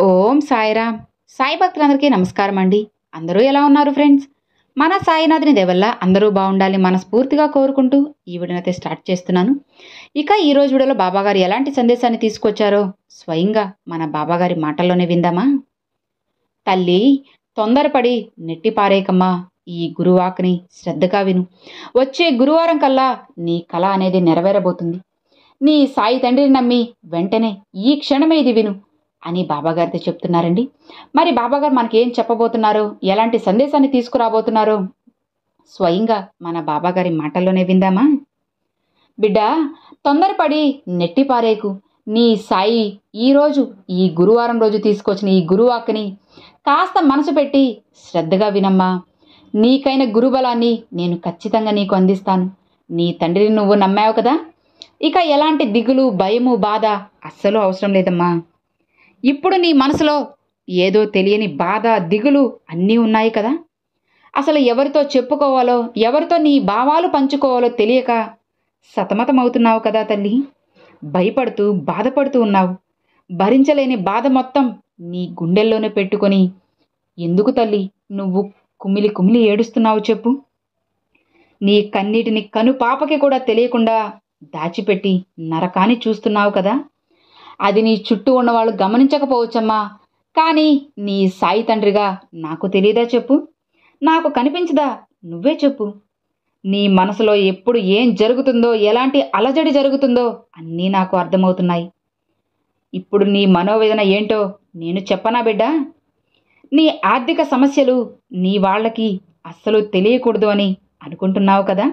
ఓం సాయిరామ్. సాయి భక్తులందరికీ నమస్కారం అండి. అందరూ ఎలా ఉన్నారు ఫ్రెండ్స్? మన సాయినాథుని దయవల్ల అందరూ బాగుండాలి మనస్ఫూర్తిగా కోరుకుంటూ ఈ వీడియోనైతే స్టార్ట్ చేస్తున్నాను. ఇక ఈరోజు వీడియోలో బాబాగారు ఎలాంటి సందేశాన్ని తీసుకొచ్చారో స్వయంగా మన బాబాగారి మాటల్లోనే విందామా? తల్లి, తొందరపడి నెట్టి పారేయకమ్మా. ఈ గురువాక్ని శ్రద్ధగా విను. వచ్చే గురువారం కల్లా నీ కళ అనేది నెరవేరబోతుంది. నీ సాయి తండ్రిని నమ్మి వెంటనే ఈ క్షణమే ఇది విను అని బాబాగారితో చెప్తున్నారండి. మరి బాబాగారు మనకేం చెప్పబోతున్నారో, ఎలాంటి సందేశాన్ని తీసుకురాబోతున్నారో స్వయంగా మన బాబాగారి మాటల్లోనే విందామా? బిడ్డ, తొందరపడి నెట్టి పారేకు. నీ సాయి ఈరోజు ఈ గురువారం రోజు తీసుకొచ్చిన ఈ గురువాక్ని కాస్త మనసు పెట్టి శ్రద్ధగా వినమ్మా. నీకైన గురుబలాన్ని నేను ఖచ్చితంగా నీకు అందిస్తాను. నీ తండ్రిని నువ్వు నమ్మావు కదా, ఇక ఎలాంటి దిగులు, భయము, బాధ అస్సలు అవసరం లేదమ్మా. ఇప్పుడు నీ మనసులో ఏదో తెలియని బాధ, దిగులు అన్నీ ఉన్నాయి కదా. అసలు ఎవరితో చెప్పుకోవాలో, ఎవరితో నీ భావాలు పంచుకోవాలో తెలియక సతమతమవుతున్నావు కదా తల్లి. భయపడుతూ, బాధపడుతూ ఉన్నావు. భరించలేని బాధ మొత్తం నీ గుండెల్లోనే పెట్టుకొని ఎందుకు తల్లి నువ్వు కుమిలి కుమిలి ఏడుస్తున్నావు చెప్పు? నీ కన్నీటిని కను పాపకి కూడా తెలియకుండా దాచిపెట్టి నరకాన్ని చూస్తున్నావు కదా. అది నీ చుట్టూ ఉన్నవాళ్ళు గమనించకపోవచ్చమ్మా, కానీ నీ సాయి తండ్రిగా నాకు తెలియదా చెప్పు? నాకు కనిపించదా? నువ్వే చెప్పు. నీ మనసులో ఎప్పుడు ఏం జరుగుతుందో, ఎలాంటి అలజడి జరుగుతుందో అన్నీ నాకు అర్థమవుతున్నాయి. ఇప్పుడు నీ మనోవేదన ఏంటో నేను చెప్పనా బిడ్డా? నీ ఆర్థిక సమస్యలు నీ వాళ్ళకి అస్సలు తెలియకూడదు అని అనుకుంటున్నావు కదా.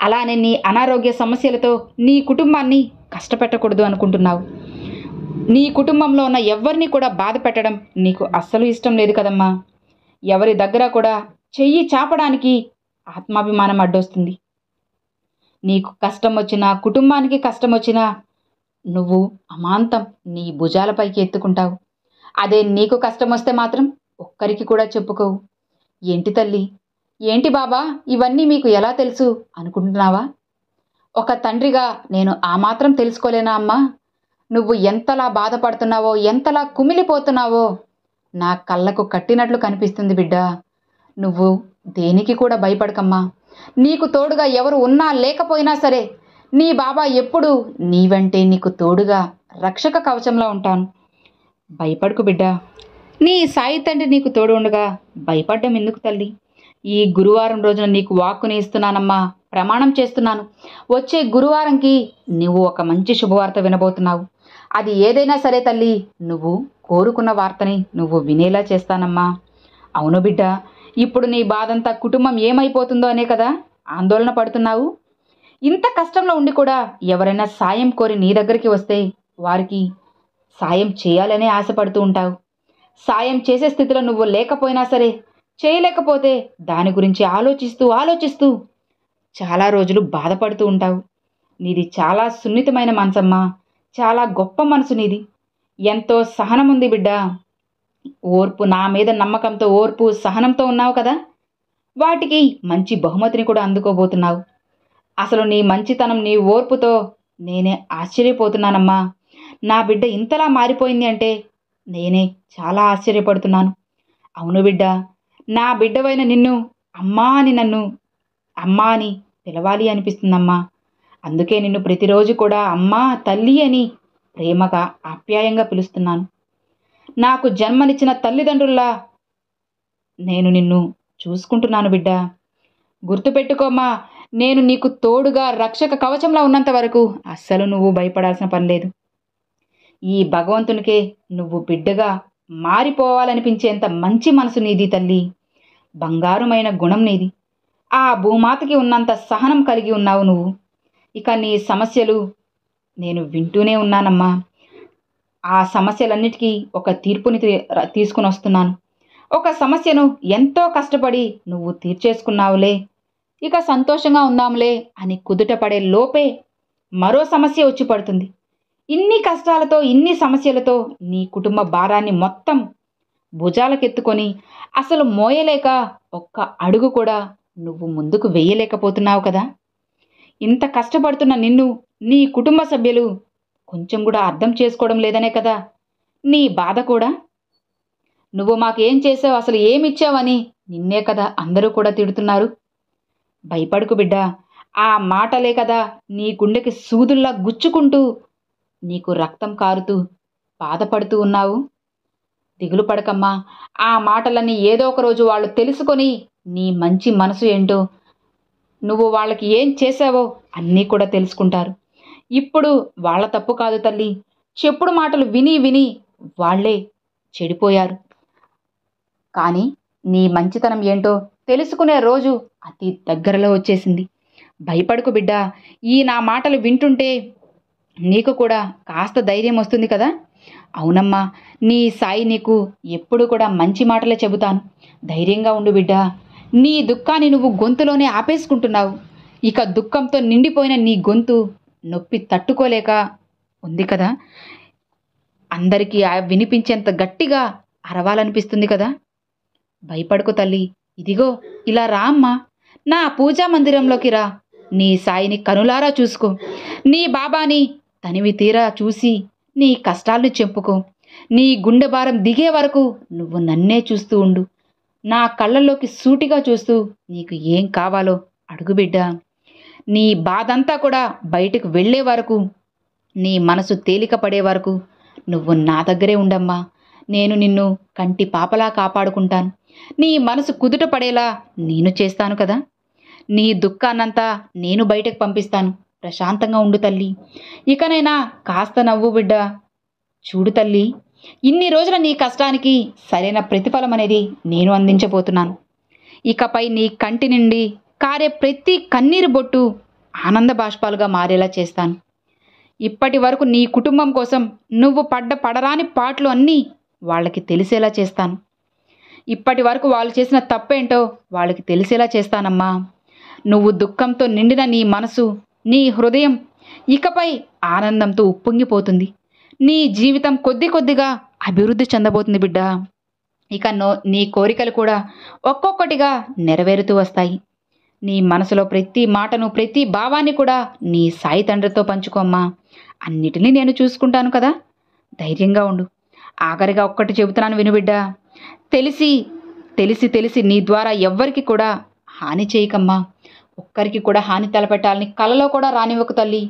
అలానే నీ అనారోగ్య సమస్యలతో నీ కుటుంబాన్ని కష్టపెట్టకూడదు అనుకుంటున్నావు. నీ కుటుంబంలో ఉన్న ఎవరిని కూడా బాధ పెట్టడం నీకు అస్సలు ఇష్టం లేదు కదమ్మా. ఎవరి దగ్గర కూడా చెయ్యి చాపడానికి ఆత్మాభిమానం అడ్డొస్తుంది. నీకు కష్టం వచ్చినా, కుటుంబానికి కష్టం వచ్చినా నువ్వు అమాంతం నీ భుజాలపైకి ఎత్తుకుంటావు. అదే నీకు కష్టం వస్తే మాత్రం ఒక్కరికి కూడా చెప్పుకోవు. ఏంటి తల్లి, ఏంటి బాబా, ఇవన్నీ మీకు ఎలా తెలుసు అనుకుంటున్నావా? ఒక తండ్రిగా నేను ఆ మాత్రం తెలుసుకోలేనా అమ్మా? నువ్వు ఎంతలా బాధపడుతున్నావో, ఎంతలా కుమిలిపోతున్నావో నా కళ్ళకు కట్టినట్లు కనిపిస్తుంది బిడ్డ. నువ్వు దేనికి కూడా భయపడకమ్మా. నీకు తోడుగా ఎవరు ఉన్నా లేకపోయినా సరే నీ బాబా ఎప్పుడు నీ వెంటే నీకు తోడుగా రక్షక కవచంలో ఉంటాను. భయపడకు బిడ్డ. నీ సాయి తండ్రి నీకు తోడు ఉండగా భయపడ్డం ఎందుకు తల్లి? ఈ గురువారం రోజున నీకు వాక్కుని ఇస్తున్నానమ్మా, ప్రమాణం చేస్తున్నాను. వచ్చే గురువారంకి నువ్వు ఒక మంచి శుభవార్త వినబోతున్నావు. అది ఏదైనా సరే తల్లి, నువ్వు కోరుకున్న వార్తని నువ్వు వినేలా చేస్తానమ్మా. అవును బిడ్డ, ఇప్పుడు నీ బాధంతా కుటుంబం ఏమైపోతుందో అనే కదా ఆందోళన పడుతున్నావు. ఇంత కష్టంలో ఉండి కూడా ఎవరైనా సాయం కోరి నీ దగ్గరికి వస్తే వారికి సాయం చేయాలనే ఆశపడుతూ ఉంటావు. సాయం చేసే స్థితిలో నువ్వు లేకపోయినా సరే, చేయలేకపోతే దాని గురించి ఆలోచిస్తూ ఆలోచిస్తూ చాలా రోజులు బాధపడుతూ ఉంటావు. నీది చాలా సున్నితమైన మనసమ్మా, చాలా గొప్ప మనసు నీది. ఎంతో సహనం ఉంది బిడ్డ. ఓర్పు, నా మీద నమ్మకంతో, ఓర్పు, సహనంతో ఉన్నావు కదా, వాటికి మంచి బహుమతిని కూడా అందుకోబోతున్నావు. అసలు నీ మంచితనం, నీ ఓర్పుతో నేనే ఆశ్చర్యపోతున్నానమ్మా. నా బిడ్డ ఇంతలా మారిపోయింది అంటే నేనే చాలా ఆశ్చర్యపడుతున్నాను. అవును బిడ్డ, నా బిడ్డవైన నిన్ను అమ్మా అని, నన్ను అమ్మా అని పిలవాలి అనిపిస్తుందమ్మా. అందుకే నిన్ను ప్రతిరోజు కూడా అమ్మా, తల్లి అని ప్రేమగా, ఆప్యాయంగా పిలుస్తున్నాను. నాకు జన్మనిచ్చిన తల్లిదండ్రుల్లా నేను నిన్ను చూసుకుంటున్నాను బిడ్డ. గుర్తుపెట్టుకోమ్మా, నేను నీకు తోడుగా రక్షక కవచంలో ఉన్నంత వరకు అస్సలు నువ్వు భయపడాల్సిన పని లేదు. ఈ భగవంతునికే నువ్వు బిడ్డగా మారిపోవాలనిపించేంత మంచి మనసు నీది తల్లి. బంగారుమైన గుణం నీది. ఆ భూమాతకి ఉన్నంత సహనం కలిగి ఉన్నావు నువ్వు. ఇక నీ సమస్యలు నేను వింటూనే ఉన్నానమ్మా. ఆ సమస్యలన్నిటికీ ఒక తీర్పుని తీసుకుని వస్తున్నాను. ఒక సమస్యను ఎంతో కష్టపడి నువ్వు తీర్చేసుకున్నావులే, ఇక సంతోషంగా ఉందాంలే అని కుదుట పడే లోపే మరో సమస్య వచ్చి పడుతుంది. ఇన్ని కష్టాలతో, ఇన్ని సమస్యలతో నీ కుటుంబ భారాన్ని మొత్తం భుజాలకెత్తుకొని అసలు మోయలేక ఒక్క అడుగు కూడా నువ్వు ముందుకు వేయలేకపోతున్నావు కదా. ఇంత కష్టపడుతున్న నిన్ను నీ కుటుంబ సభ్యులు కొంచెం కూడా అర్థం చేసుకోవడం లేదనే కదా నీ బాధ కూడా. నువ్వు మాకేం చేసావు, అసలు ఏమిచ్చావని నిన్నే కదా అందరూ కూడా తిడుతున్నారు. భయపడకు బిడ్డా, ఆ మాటలే కదా నీ గుండెకి సూదుల్లా గుచ్చుకుంటూ నీకు రక్తం కారుతూ బాధపడుతూ ఉన్నావు. దిగులు పడకమ్మా, ఆ మాటలన్నీ ఏదో ఒక రోజు వాళ్ళు తెలుసుకొని నీ మంచి మనసు ఏంటో, నువ్వు వాళ్ళకి ఏం చేశావో అన్నీ కూడా తెలుసుకుంటారు. ఇప్పుడు వాళ్ళ తప్పు కాదు తల్లి, చెప్పుడు మాటలు విని విని వాళ్ళే చెడిపోయారు. కానీ నీ మంచితనం ఏంటో తెలుసుకునే రోజు అతి దగ్గరలో వచ్చేసింది. భయపడకు బిడ్డా, ఈ నా మాటలు వింటుంటే నీకు కూడా కాస్త ధైర్యం వస్తుంది కదా. అవునమ్మా, నీ సాయి నీకు ఎప్పుడు కూడా మంచి మాటలే చెబుతాను. ధైర్యంగా ఉండు బిడ్డా. నీ దుఃఖాన్ని నువ్వు గొంతులోనే ఆపేసుకుంటున్నావు. ఇక దుఃఖంతో నిండిపోయిన నీ గొంతు నొప్పి తట్టుకోలేక ఉంది కదా. అందరికీ వినిపించేంత గట్టిగా అరవాలనిపిస్తుంది కదా. భయపడకు తల్లి, ఇదిగో ఇలా రా అమ్మా, నా పూజా మందిరంలోకి రా. నీ సాయిని కనులారా చూసుకో. నీ బాబాని తనివి తీరా చూసి నీ కష్టాలను చెప్పుకో. నీ గుండె భారం దిగే వరకు నువ్వు నన్నే చూస్తూ ఉండు. నా కళ్ళల్లోకి సూటిగా చూస్తూ నీకు ఏం కావాలో అడుగు బిడ్డా. నీ బాధంతా కూడా బయటకు వెళ్ళే వరకు, నీ మనసు తేలిక పడే వరకు నువ్వు నా దగ్గరే ఉండమ్మా. నేను నిన్ను కంటి పాపలా కాపాడుకుంటాను. నీ మనసు కుదుట పడేలా నేను చేస్తాను కదా. నీ దుఃఖాన్నంతా నేను బయటకు పంపిస్తాను. ప్రశాంతంగా ఉండు తల్లి. ఇకనైనా కాస్త నవ్వు బిడ్డా. చూడు తల్లి, ఇన్ని రోజుల నీ కష్టానికి సరైన ప్రతిఫలం అనేది నేను అందించబోతున్నాను. ఇకపై నీ కంటి నుండి కారే ప్రతి కన్నీరు బొట్టు ఆనంద బాష్పాలుగా మారేలా చేస్తాను. ఇప్పటి వరకు నీ కుటుంబం కోసం నువ్వు పడరాని పాటలు అన్నీ వాళ్ళకి తెలిసేలా చేస్తాను. ఇప్పటి వరకు వాళ్ళు చేసిన తప్పేంటో వాళ్ళకి తెలిసేలా చేస్తానమ్మా. నువ్వు దుఃఖంతో నిండిన నీ మనసు, నీ హృదయం ఇకపై ఆనందంతో ఉప్పొంగిపోతుంది. నీ జీవితం కొద్ది కొద్దిగా అభివృద్ధి చెందబోతుంది బిడ్డా. ఇక నీ కోరికలు కూడా ఒక్కొక్కటిగా నెరవేరుతూ వస్తాయి. నీ మనసులో ప్రతి మాటను, ప్రతి భావాన్ని కూడా నీ సాయి తండ్రితో పంచుకోమ్మా. అన్నిటినీ నేను చూసుకుంటాను కదా. ధైర్యంగా ఉండు. ఆఖరిగా ఒక్కటి చెబుతున్నాను విను బిడ్డా. తెలిసి తెలిసి తెలిసి నీ ద్వారా ఎవ్వరికి కూడా హాని చేయకమ్మా. ఒక్కరికి కూడా హాని తలపెట్టాలని కలలో కూడా రానివ్వకు తల్లి.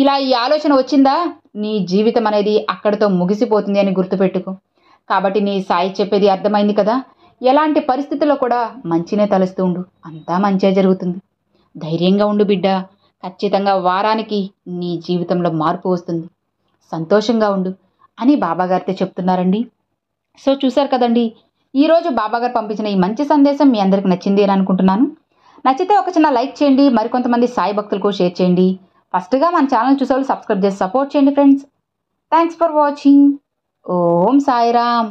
ఇలా ఈ ఆలోచన వచ్చిందా, నీ జీవితం అనేది అక్కడితో ముగిసిపోతుంది అని గుర్తుపెట్టుకో. కాబట్టి నీ సాయి చెప్పేది అర్థమైంది కదా. ఎలాంటి పరిస్థితుల్లో కూడా మంచినే తలుస్తూ ఉండు, అంతా మంచే జరుగుతుంది. ధైర్యంగా ఉండు బిడ్డా. ఖచ్చితంగా వారానికి నీ జీవితంలో మార్పు వస్తుంది. సంతోషంగా ఉండు అని బాబాగారితో చెప్తున్నారండి. సో చూశారు కదండి, ఈరోజు బాబాగారు పంపించిన ఈ మంచి సందేశం మీ అందరికి నచ్చింది అని అనుకుంటున్నాను. నచ్చితే ఒక చిన్న లైక్ చేయండి, మరికొంతమంది సాయి భక్తులకు షేర్ చేయండి. ఫస్ట్గా మన ఛానల్ చూసేవాళ్ళు సబ్స్క్రైబ్ చేసి సపోర్ట్ చేయండి friends. Thanks for watching. Om Sairam.